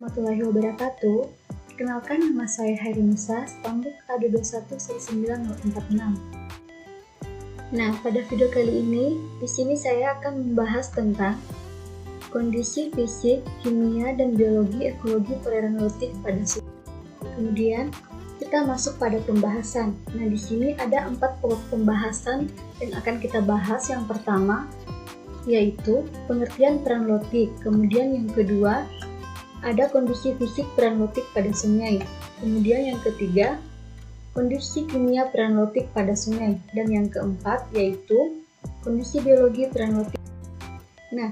Warahmatullahi wabarakatuh. Perkenalkan, nama saya Hairunisa, stambuk AD21-19046. Nah, pada video kali ini, di sini saya akan membahas tentang kondisi fisik, kimia, dan biologi ekologi perairan lautik pada sungai. Kemudian, kita masuk pada pembahasan. Nah, di sini ada 4 pokok pembahasan yang akan kita bahas. Yang pertama, yaitu pengertian peran lautik. Kemudian yang kedua, ada kondisi fisik peran lautik pada sungai. Kemudian yang ketiga, kondisi kimia peran lautik pada sungai. Dan yang keempat, yaitu kondisi biologi peran lautik. Nah,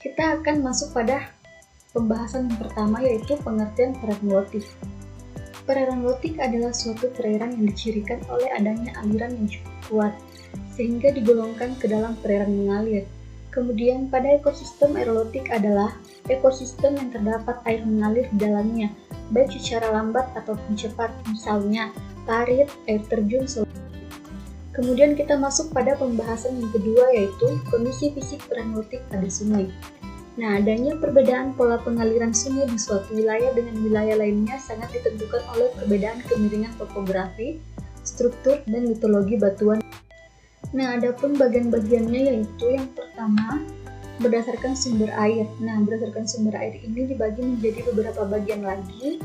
kita akan masuk pada pembahasan yang pertama, yaitu pengertian peran lautik. Perairan lautik adalah suatu perairan yang dicirikan oleh adanya aliran yang cukup kuat, sehingga digolongkan ke dalam perairan mengalir. Kemudian pada ekosistem air lautik adalah ekosistem yang terdapat air mengalir di dalamnya, baik secara lambat ataupun cepat, misalnya parit, air terjun, Kemudian kita masuk pada pembahasan yang kedua, yaitu kondisi fisik peran lautik pada sungai. Nah, adanya perbedaan pola pengaliran sungai di suatu wilayah dengan wilayah lainnya sangat ditentukan oleh perbedaan kemiringan topografi, struktur, dan litologi batuan. Nah, adapun bagian-bagiannya yaitu yang pertama, berdasarkan sumber air. Nah, berdasarkan sumber air ini dibagi menjadi beberapa bagian lagi.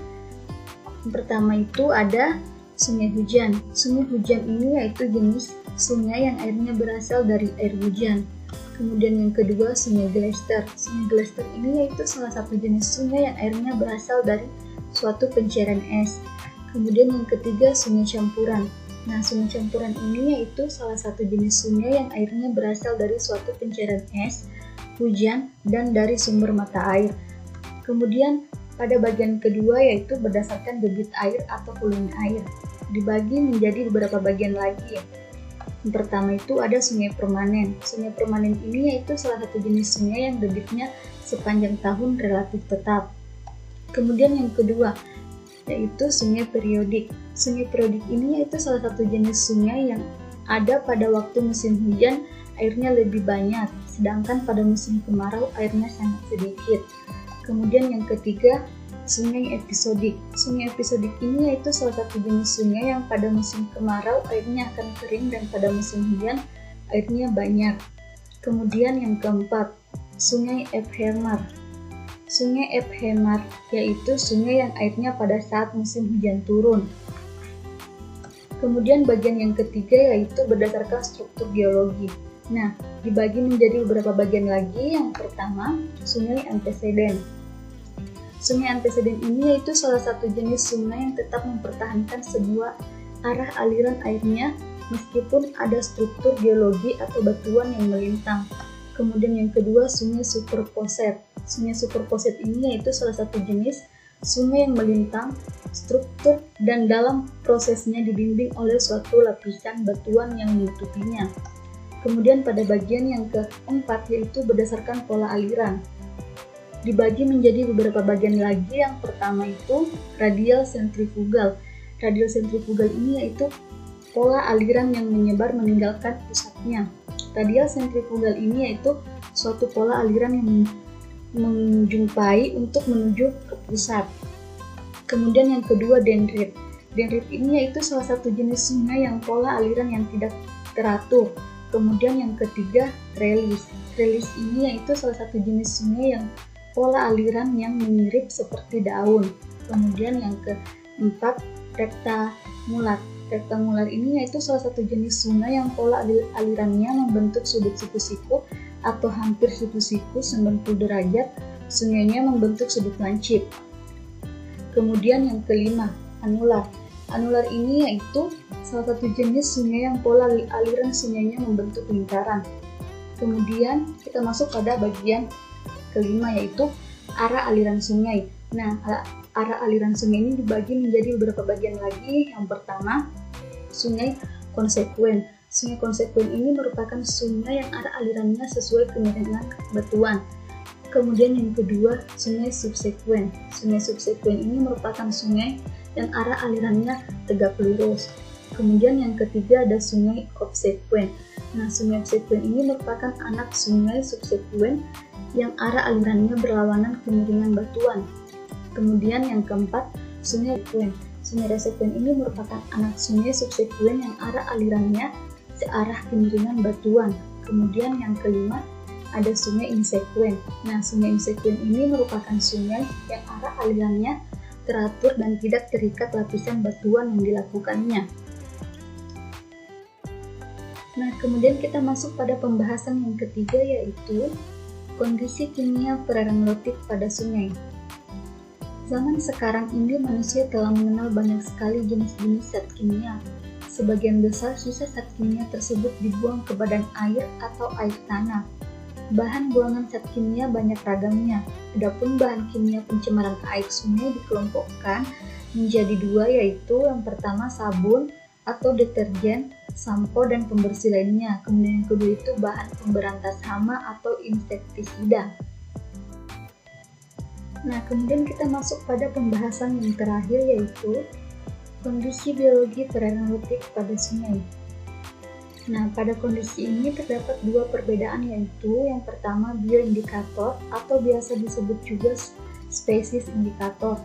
Yang pertama itu ada sungai hujan. Sungai hujan ini yaitu jenis sungai yang airnya berasal dari air hujan. Kemudian yang kedua, sungai glester. Sungai glester ini yaitu salah satu jenis sungai yang airnya berasal dari suatu pencairan es. Kemudian yang ketiga, sungai campuran. Nah, sungai campuran ini yaitu salah satu jenis sungai yang airnya berasal dari suatu pencairan es, hujan, dan dari sumber mata air. Kemudian pada bagian kedua yaitu berdasarkan debit air atau volume air. Dibagi menjadi beberapa bagian lagi. Yang pertama itu ada sungai permanen. Sungai permanen ini yaitu salah satu jenis sungai yang debitnya sepanjang tahun relatif tetap. Kemudian yang kedua yaitu sungai periodik. Sungai periodik ini yaitu salah satu jenis sungai yang ada pada waktu musim hujan airnya lebih banyak, sedangkan pada musim kemarau airnya sangat sedikit. Kemudian yang ketiga, sungai episodik. Sungai episodik ini yaitu salah satu jenis sungai yang pada musim kemarau airnya akan kering dan pada musim hujan airnya banyak. Kemudian yang keempat, sungai Ephemar. Sungai Ephemar yaitu sungai yang airnya pada saat musim hujan turun. Kemudian bagian yang ketiga yaitu berdasarkan struktur geologi. Nah, dibagi menjadi beberapa bagian lagi. Yang pertama, sungai anteseden. Sungai anteseden ini yaitu salah satu jenis sungai yang tetap mempertahankan sebuah arah aliran airnya meskipun ada struktur geologi atau batuan yang melintang. Kemudian yang kedua, sungai superposet. Sungai superposet ini yaitu salah satu jenis sungai yang melintang, struktur, dan dalam prosesnya dibimbing oleh suatu lapisan batuan yang menutupinya. Kemudian pada bagian yang keempat yaitu berdasarkan pola aliran. Dibagi menjadi beberapa bagian lagi. Yang pertama itu radial sentrifugal. Radial sentrifugal ini yaitu pola aliran yang menyebar meninggalkan pusatnya. Radial sentrifugal ini yaitu suatu pola aliran yang menjumpai untuk menuju ke pusat. Kemudian yang kedua, dendrit. Dendrit ini yaitu salah satu jenis sungai yang pola aliran yang tidak teratur. Kemudian yang ketiga, trelis. Trelis ini yaitu salah satu jenis sungai yang pola aliran yang mirip seperti daun. Kemudian yang keempat, rektamular. Rektamular ini yaitu salah satu jenis sungai yang pola alirannya membentuk sudut siku-siku atau hampir siku-siku 90 derajat. Sungainya membentuk sudut lancip. Kemudian yang kelima, anular. Anular ini yaitu salah satu jenis sungai yang pola aliran sungainya membentuk lingkaran. Kemudian kita masuk pada bagian kelima yaitu arah aliran sungai. Nah, arah aliran sungai ini dibagi menjadi beberapa bagian lagi. Yang pertama, sungai konsekuen. Sungai konsekuen ini merupakan sungai yang arah alirannya sesuai kemiringan batuan. Kemudian yang kedua, sungai subsekuen. Sungai subsekuen ini merupakan sungai yang arah alirannya tegak lurus. Kemudian yang ketiga ada sungai obsekuen. Nah, sungai obsekuen ini merupakan anak sungai subsekuen yang arah alirannya berlawanan kemiringan batuan. Kemudian yang keempat, sungai resekuen. Sungai resekuen ini merupakan anak sungai subsekuen yang arah alirannya searah kemiringan batuan. Kemudian yang kelima, ada sungai insekuen. Nah, sungai insekuen ini merupakan sungai yang arah alirannya teratur dan tidak terikat lapisan batuan yang dilakukannya. Nah, kemudian kita masuk pada pembahasan yang ketiga, yaitu kondisi kimia perairan lautik pada sungai. Zaman sekarang ini manusia telah mengenal banyak sekali jenis-jenis zat kimia. Sebagian besar sisa zat kimia tersebut dibuang ke badan air atau air tanah. Bahan buangan zat kimia banyak ragamnya. Adapun bahan kimia pencemaran air sungai dikelompokkan menjadi dua, yaitu yang pertama sabun atau deterjen, sampo, dan pembersih lainnya. Kemudian yang kedua itu bahan pemberantas hama atau insektisida. Nah, kemudian kita masuk pada pembahasan yang terakhir, yaitu kondisi biologi perairan lautik pada sungai. Nah, pada kondisi ini terdapat dua perbedaan, yaitu yang pertama bioindikator atau biasa disebut juga spesies indikator.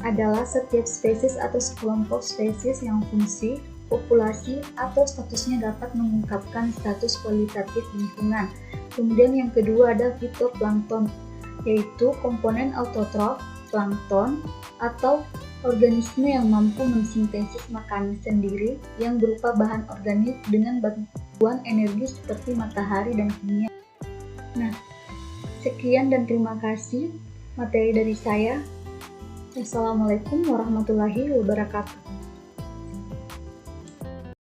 Adalah setiap spesies atau sekelompok spesies yang fungsi, populasi, atau statusnya dapat mengungkapkan status kualitatif lingkungan. Kemudian yang kedua ada fitoplankton, yaitu komponen autotrof plankton atau organisme yang mampu mensintesis makanan sendiri yang berupa bahan organik dengan bantuan energi seperti matahari dan kimia. Nah, sekian dan terima kasih materi dari saya. Wassalamualaikum warahmatullahi wabarakatuh.